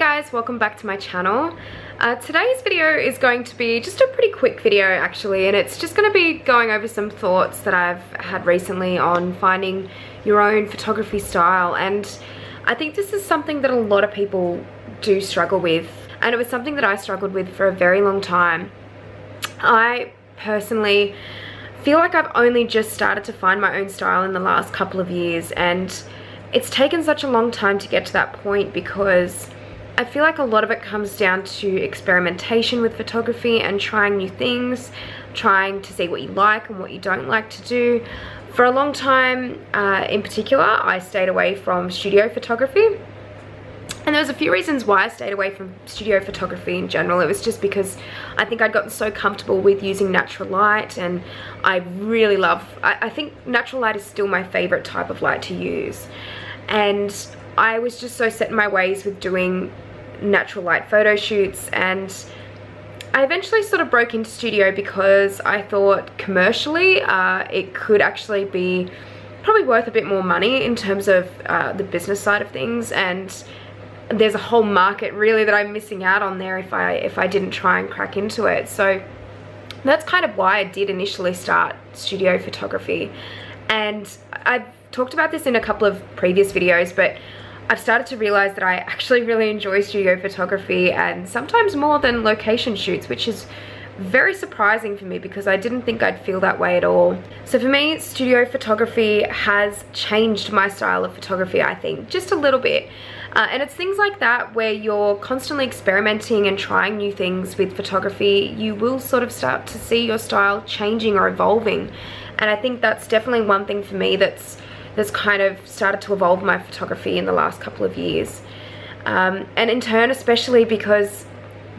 guys, welcome back to my channel. Today's video is going to be just a pretty quick video actually, and it's just going to be going over some thoughts that I've had recently on finding your own photography style. And I think this is something that a lot of people do struggle with, and it was something that I struggled with for a very long time. I personally feel like I've only just started to find my own style in the last couple of years, and it's taken such a long time to get to that point because I feel like a lot of it comes down to experimentation with photography and trying new things, trying to see what you like and what you don't like to do. For a long time, in particular, I stayed away from studio photography. And there was a few reasons why I stayed away from studio photography in general. It was just because I think I'd gotten so comfortable with using natural light, and I really love, I think natural light is still my favorite type of light to use. And I was just so set in my ways with doing natural light photo shoots, and I eventually sort of broke into studio because I thought commercially it could actually be probably worth a bit more money in terms of the business side of things, and there's a whole market really that I'm missing out on there if I didn't try and crack into it. So that's kind of why I did initially start studio photography. And I've talked about this in a couple of previous videos, but I've started to realize that I actually really enjoy studio photography, and sometimes more than location shoots, which is very surprising for me because I didn't think I'd feel that way at all. So for me, studio photography has changed my style of photography, I think, just a little bit. And it's things like that where you're constantly experimenting and trying new things with photography. You will sort of start to see your style changing or evolving. And I think that's definitely one thing for me that's kind of started to evolve my photography in the last couple of years. And in turn, especially because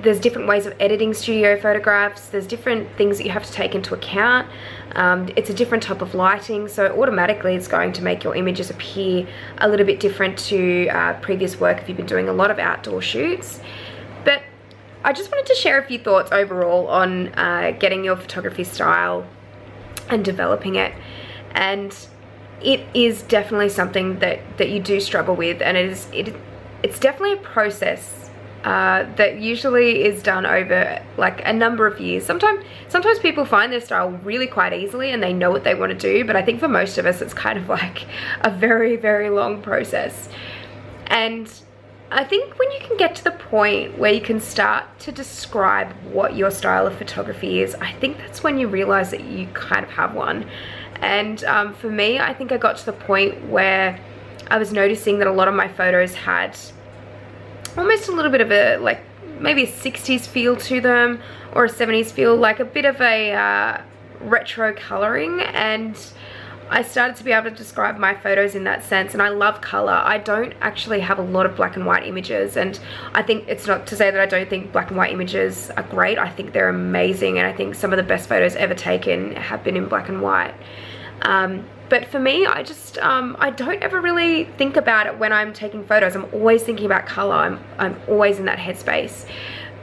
there's different ways of editing studio photographs, there's different things that you have to take into account. It's a different type of lighting, so automatically it's going to make your images appear a little bit different to previous work if you've been doing a lot of outdoor shoots. But I just wanted to share a few thoughts overall on getting your photography style and developing it. And it is definitely something that you do struggle with, and it's definitely a process that usually is done over like a number of years. Sometimes people find their style really quite easily and they know what they want to do, but I think for most of us it's kind of like a very, very long process. And I think when you can get to the point where you can start to describe what your style of photography is, I think that's when you realize that you kind of have one. And for me, I think I got to the point where I was noticing that a lot of my photos had almost a little bit of a, like, maybe a 60s feel to them, or a 70s feel, like a bit of a retro coloring. And I started to be able to describe my photos in that sense, and I love color. I don't actually have a lot of black and white images, and I think it's not to say that I don't think black and white images are great. I think they're amazing, and I think some of the best photos ever taken have been in black and white. But for me, I just, I don't ever really think about it when I'm taking photos. I'm always thinking about color. I'm always in that headspace.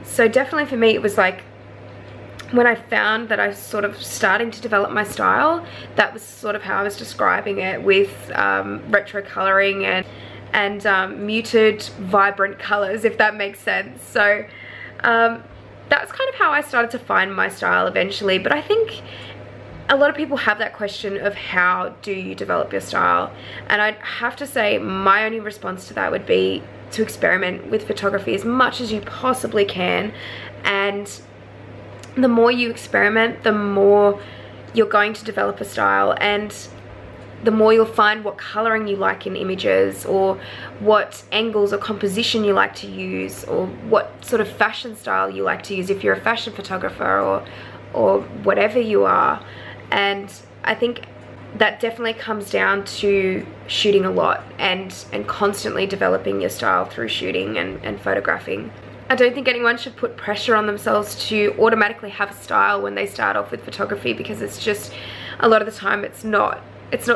So definitely for me, it was like, when I found that I was sort of starting to develop my style, that was sort of how I was describing it, with retro coloring and muted, vibrant colors, if that makes sense. So that's kind of how I started to find my style eventually. But I think a lot of people have that question of how do you develop your style, and I'd have to say my only response to that would be to experiment with photography as much as you possibly can. And the more you experiment, the more you're going to develop a style, and the more you'll find what coloring you like in images, or what angles or composition you like to use, or what sort of fashion style you like to use if you're a fashion photographer, or whatever you are. And I think that definitely comes down to shooting a lot and constantly developing your style through shooting and photographing. I don't think anyone should put pressure on themselves to automatically have a style when they start off with photography, because it's just, a lot of the time it's not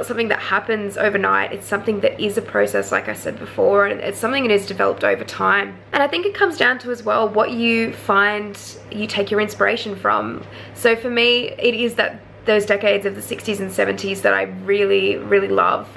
something that happens overnight. It's something that is a process, like I said before, and it's something that is developed over time. And I think it comes down to as well what you find you take your inspiration from. So for me, it is those decades of the 60s and 70s that I really, really love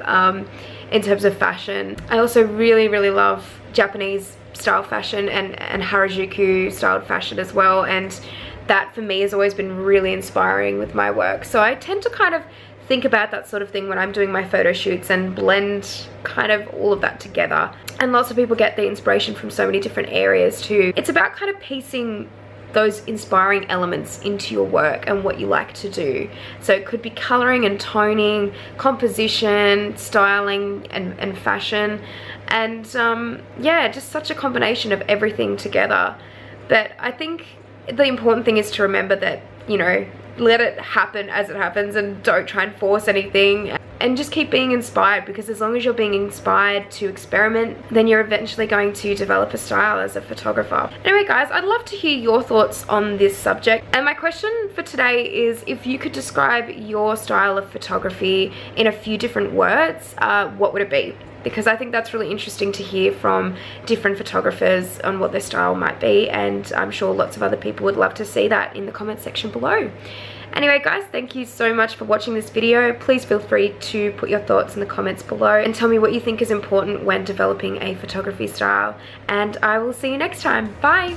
in terms of fashion. I also really, really love Japanese style fashion and Harajuku styled fashion as well, and that for me has always been really inspiring with my work. So I tend to kind of think about that sort of thing when I'm doing my photo shoots and blend kind of all of that together. And lots of people get the inspiration from so many different areas too. It's about kind of piecing those inspiring elements into your work and what you like to do. So it could be coloring and toning, composition, styling and fashion, and yeah, just such a combination of everything together. But I think the important thing is to remember that, you know, let it happen as it happens and don't try and force anything, and just keep being inspired, because as long as you're being inspired to experiment, then you're eventually going to develop a style as a photographer. Anyway guys, I'd love to hear your thoughts on this subject, and my question for today is, if you could describe your style of photography in a few different words, what would it be? Because I think that's really interesting to hear from different photographers on what their style might be, and I'm sure lots of other people would love to see that in the comment section below. Anyway guys, thank you so much for watching this video. Please feel free to put your thoughts in the comments below and tell me what you think is important when developing a photography style, and I will see you next time. Bye!